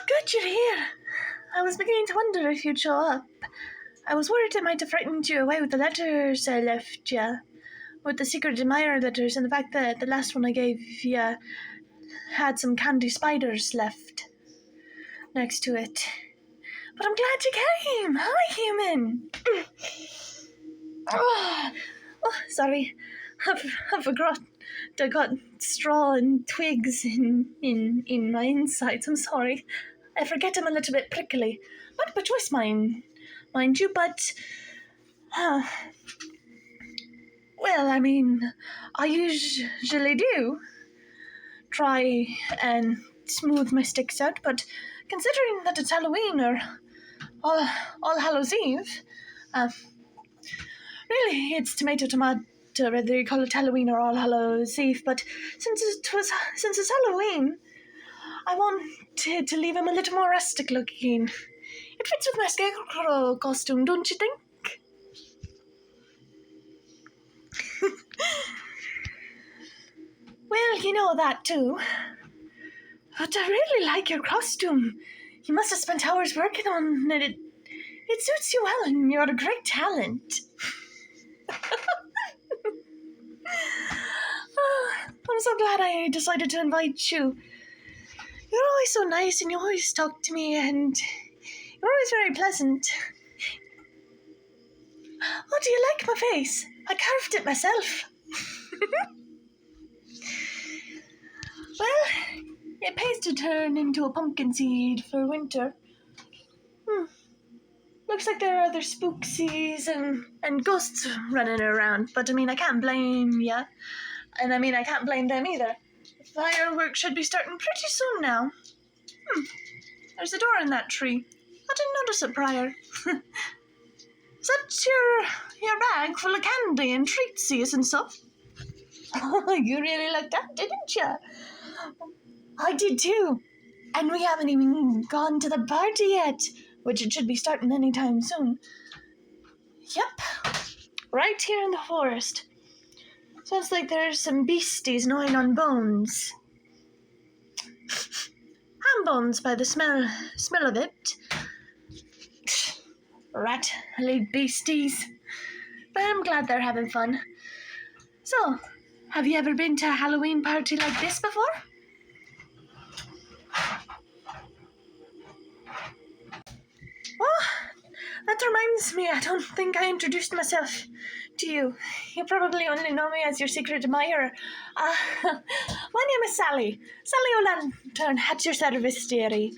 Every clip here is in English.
good you're here. I was beginning to wonder if you'd show up. I was worried it might have frightened you away with the letters I left you. With the secret admirer letters and the fact that the last one I gave you had some candy spiders left next to it. But I'm glad you came. Hi, human. Oh, sorry. I forgot. I got straw and twigs in my insides. I'm sorry. I forget I'm a little bit prickly. Not by choice, mind you, but... well, I mean, I usually do try and smooth my sticks out, but considering that it's Halloween or All Hallows Eve, really, it's tomato, whether you call it Halloween or All Hallows Eve, but since it's Halloween, I wanted to leave him a little more rustic looking. It fits with my Scarecrow costume, don't you think? Well, you know that too. But I really like your costume. You must have spent hours working on it. It suits you well, and you're a great talent. I'm so glad I decided to invite you. You're always so nice, and you always talk to me, and you're always very pleasant. Oh, do you like my face? I carved it myself. Well, it pays to turn into a pumpkin seed for winter. Looks like there are other spooksies and ghosts running around, but I mean, I can't blame ya. And I mean, I can't blame them either. Fireworks should be starting pretty soon now. There's a door in that tree. I didn't notice it prior. Is that your bag full of candy and treatsies and stuff? Oh, you really liked that, didn't you? I did too. And we haven't even gone to the party yet, which it should be starting anytime soon. Yep, right here in the forest. Sounds like there's some beasties gnawing on bones. Ham bones by the smell of it. Rat-laid beasties. But I'm glad they're having fun. So, have you ever been to a Halloween party like this before? Oh, that reminds me, I don't think I introduced myself to you. You probably only know me as your secret admirer. My name is Sally. Sally O'Lantern, at your service, dearie.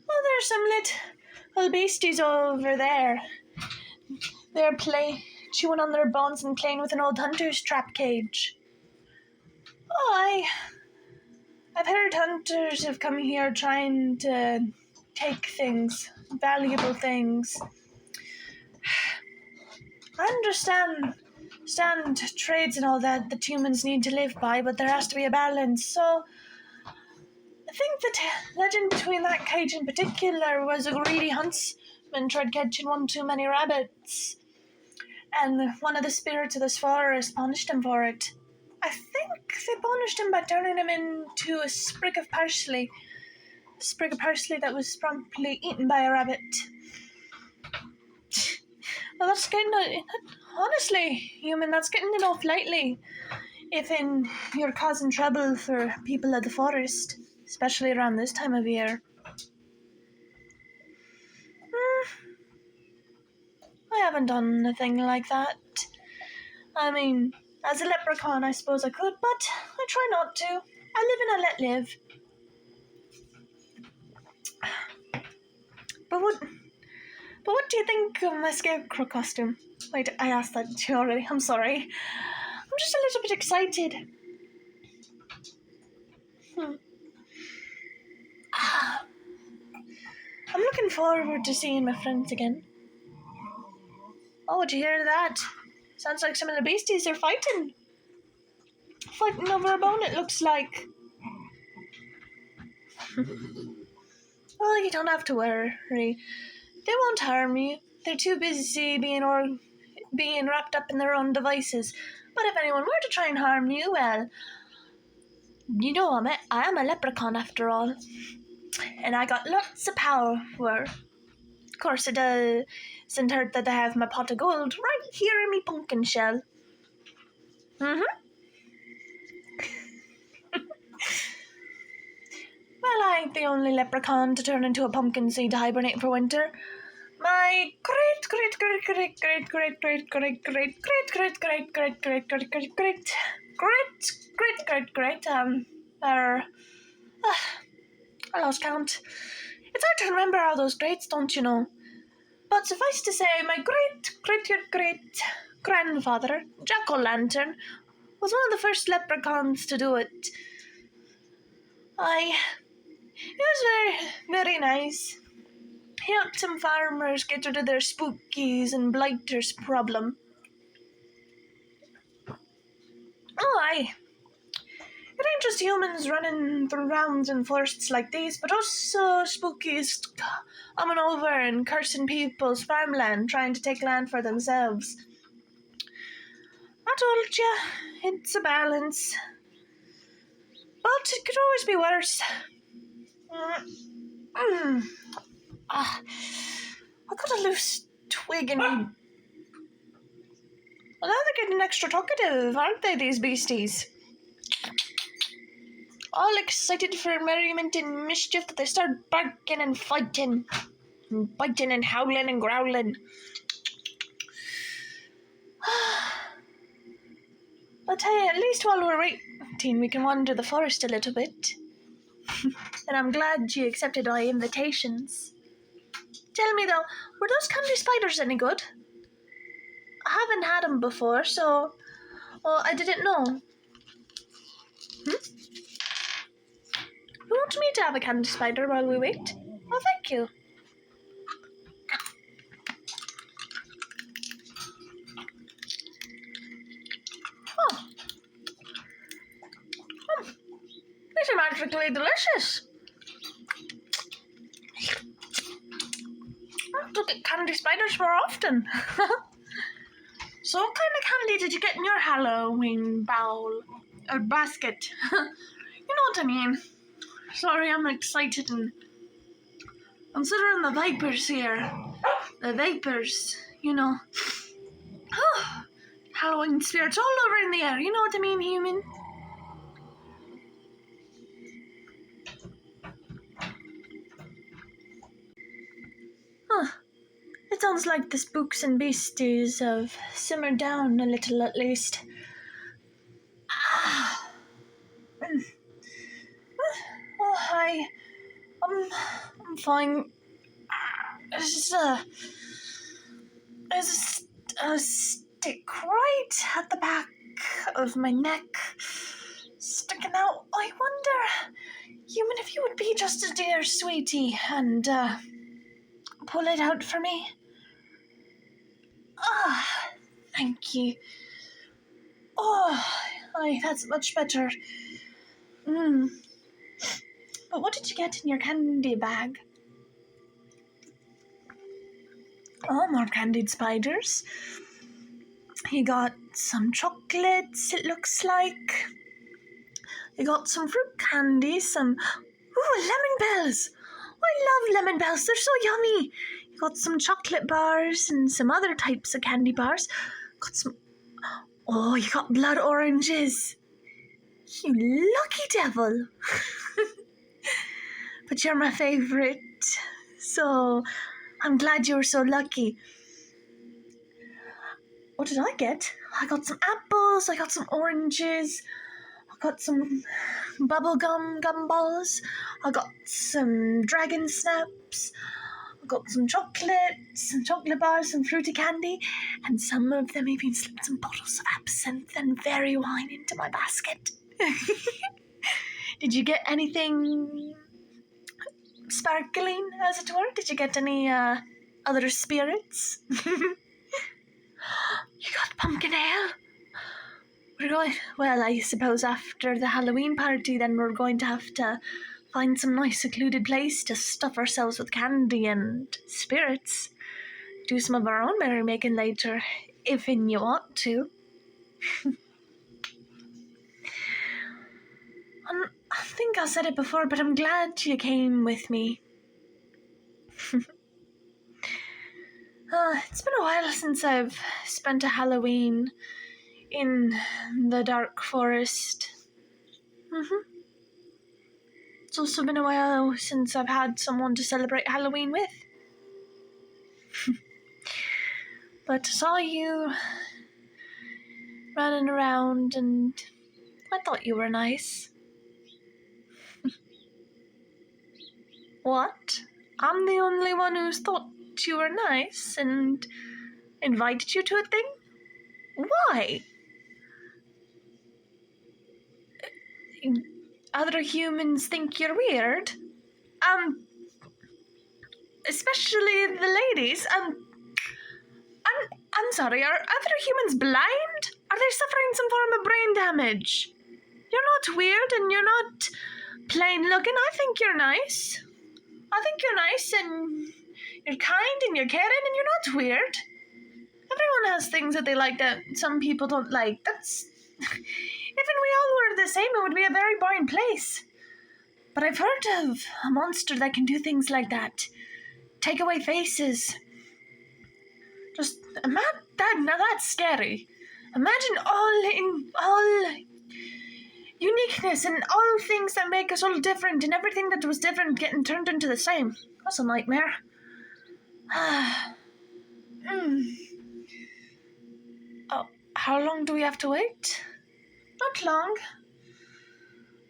Well, there's some little beasties over there. They're chewing on their bones and playing with an old hunter's trap cage. Oh, I've heard hunters have come here trying to take things, valuable things. I understand trades and all that humans need to live by, but there has to be a balance. So I think the legend between that cage in particular was a greedy huntsman tried catching one too many rabbits, and one of the spirits of this forest punished him for it. I think they punished him by turning him into a sprig of parsley that was promptly eaten by a rabbit. Well, that's getting, honestly, human, that's getting enough lately. If you're causing trouble for people of the forest, especially around this time of year. I haven't done anything like that. I mean, as a leprechaun, I suppose I could, but I try not to. I live and I let live. But what do you think of my Scarecrow costume? Wait, I asked that to you already. I'm sorry. I'm just a little bit excited. I'm looking forward to seeing my friends again. Oh, did you hear that? Sounds like some of the beasties are fighting. Fighting over a bone, it looks like. Well, you don't have to worry. They won't harm you. They're too busy being being wrapped up in their own devices. But if anyone were to try and harm you, well, you know I am a leprechaun after all. And I got lots of power. Of course, it doesn't hurt that I have my pot of gold right here in me pumpkin shell. Mm-hmm. Well, I ain't the only leprechaun to turn into a pumpkin seed to hibernate for winter. My great I lost count. It's hard to remember all those greats, don't you know? But suffice to say, my great grandfather, Jack-o'-lantern, was one of the first leprechauns to do it. He was very, very nice. He helped some farmers get rid of their spookies and blighters problem. Oh, aye. It ain't just humans running around in forests like these, but also spookies coming over and cursing people's farmland, trying to take land for themselves. I told you, it's a balance. But it could always be worse. I got a loose twig and well, now they're getting extra talkative, aren't they, these beasties? All excited for merriment and mischief that they start barking and fighting, and biting and howling and growling. But hey, at least while we're waiting, we can wander the forest a little bit. And I'm glad you accepted my invitations. Tell me though, were those candy spiders any good? I haven't had them before, so I didn't know. You want me to have a candy spider while we wait? Oh, thank you. Oh. These are magically delicious. I have to get candy spiders more often. So what kind of candy did you get in your Halloween bowl or basket? You know what I mean. Sorry, I'm excited and considering the vipers here. The vapors, you know. Halloween spirits all over in the air, you know what I mean, human? It sounds like the spooks and beasties have simmered down a little at least. I'm fine. There's a stick right at the back of my neck sticking out. I wonder, human, if you would be just a dear sweetie and pull it out for me. Thank you. That's much better. But what did you get in your candy bag? Oh, more candied spiders. He got some chocolates, it looks like. He got some fruit candy, some... Ooh, lemon bells! I love lemon bells, they're so yummy! He got some chocolate bars and some other types of candy bars. Got some... Oh, you got blood oranges! You lucky devil! But you're my favourite, so I'm glad you were so lucky. What did I get? I got some apples, I got some oranges, I got some bubblegum gumballs, I got some dragon snaps, I got some chocolate bars, some fruity candy, and some of them even slipped some bottles of absinthe and fairy wine into my basket. Did you get anything sparkling, as it were? Did you get any other spirits? You got pumpkin ale? Well, I suppose after the Halloween party, then we're going to have to find some nice secluded place to stuff ourselves with candy and spirits. Do some of our own merrymaking later. if you want to. I think I said it before, but I'm glad you came with me. It's been a while since I've spent a Halloween in the dark forest. It's also been a while since I've had someone to celebrate Halloween with. But I saw you running around and I thought you were nice. What? I'm the only one who's thought you were nice and invited you to a thing? Why? Other humans think you're weird? Especially the ladies. I'm sorry, are other humans blind? Are they suffering some form of brain damage? You're not weird and you're not plain looking. I think you're nice. I think you're nice and you're kind and you're caring and you're not weird. Everyone has things that they like that some people don't like. That's... If we all were the same, it would be a very boring place. But I've heard of a monster that can do things like that. Take away faces. Just imagine that. Now that's scary. Imagine all uniqueness and all things that make us all different and everything that was different getting turned into the same. That's a nightmare. Oh, how long do we have to wait? Not long.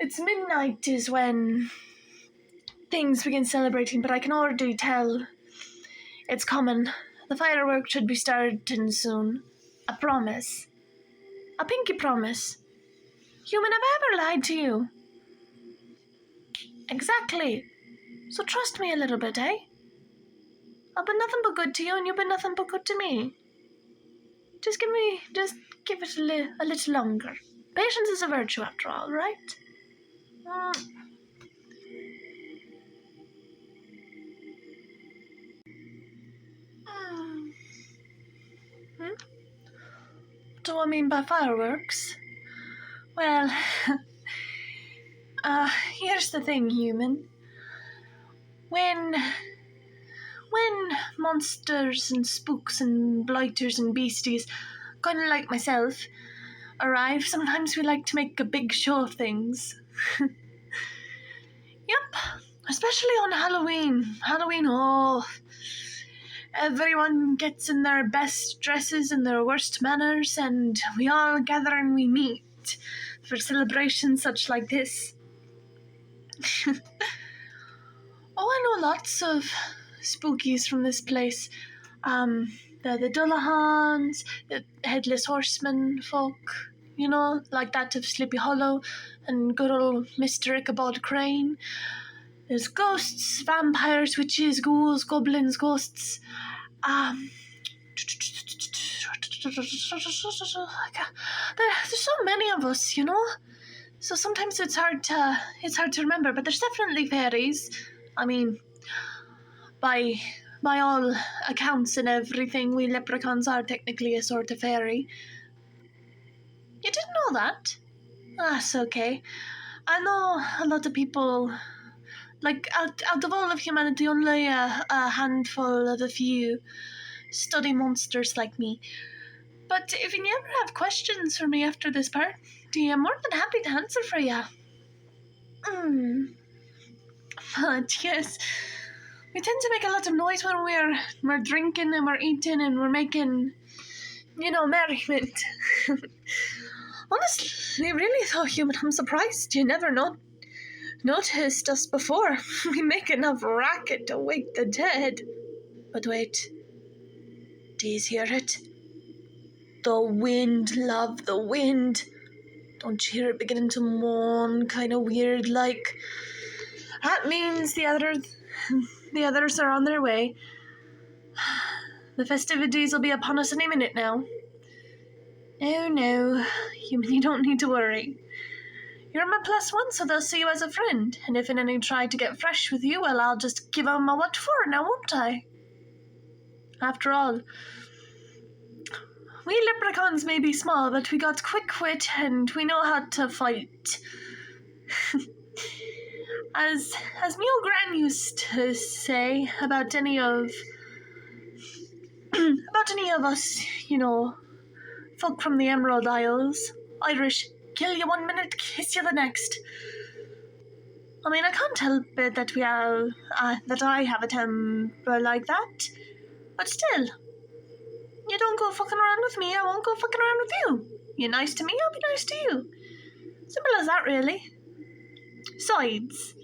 It's midnight is when things begin celebrating, but I can already tell it's coming. The fireworks should be starting soon. I promise. A pinky promise. Human, have I ever lied to you? Exactly. So trust me a little bit, eh? I've been nothing but good to you and you've been nothing but good to me. Just give it a little longer. Patience is a virtue after all, right? What do I mean by fireworks? Well, here's the thing, human. When monsters and spooks and blighters and beasties, kinda like myself, arrive, sometimes we like to make a big show of things. Yep, especially on Halloween. Halloween, oh... Everyone gets in their best dresses and their worst manners, and we all gather and we meet for celebrations such like this. I know lots of spookies from this place. The Dullahans, the Headless Horseman folk, you know, like that of Sleepy Hollow, and good old Mr. Ichabod Crane. There's ghosts, vampires, witches, ghouls, goblins, ghosts. There's so many of us, you know. So sometimes it's hard to remember. But there's definitely fairies. I mean, by all accounts and everything, we leprechauns are technically a sort of fairy. You didn't know that? That's okay. I know a lot of people. Like, out of all of humanity, only a handful of a few study monsters like me. But if you ever have questions for me after this party, I'm more than happy to answer for you. But yes, we tend to make a lot of noise when we're drinking and we're eating and we're making, merriment. Honestly, really though, human, I'm surprised you never noticed us before. We make enough racket to wake the dead. But wait, do you hear it? The wind, love, the wind. Don't you hear it beginning to moan, kind of weird like? That means the others are on their way. The festivities will be upon us any minute now. No, human, you don't need to worry. You're my +1, so they'll see you as a friend. And if any try to get fresh with you, well, I'll just give them a what for now, won't I? After all, We leprechauns may be small, but we got quick wit and we know how to fight. As me old gran used to say about any of us, folk from the Emerald Isles, Irish, kill you one minute, kiss you the next. I mean, I can't help it that that I have a temper like that, but still, you don't go fucking around with me, I won't go fucking around with you. You're nice to me, I'll be nice to you. Simple as that, really. Besides,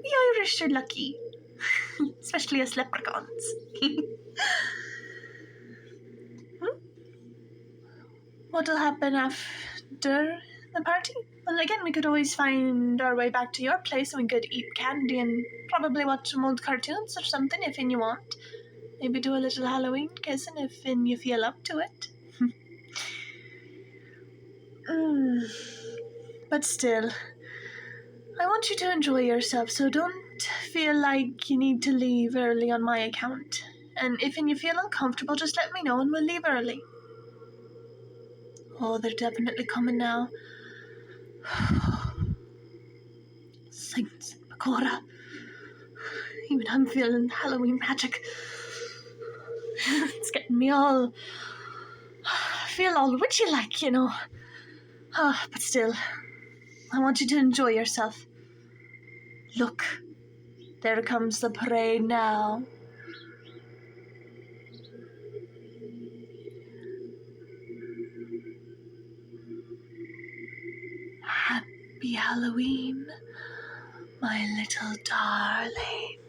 we Irish are lucky, especially us leprechauns. What'll happen after the party? Well, again, we could always find our way back to your place and we could eat candy and probably watch some old cartoons or something if you want. Maybe do a little Halloween kissing if you feel up to it. But still, I want you to enjoy yourself, so don't feel like you need to leave early on my account. And if you feel uncomfortable, just let me know and we'll leave early. Oh, they're definitely coming now. Saints, Bakora. Even I'm feeling Halloween magic. It's getting me all... I feel all witchy-like, but still, I want you to enjoy yourself. Look, there comes the parade now. Happy Halloween, my little darling.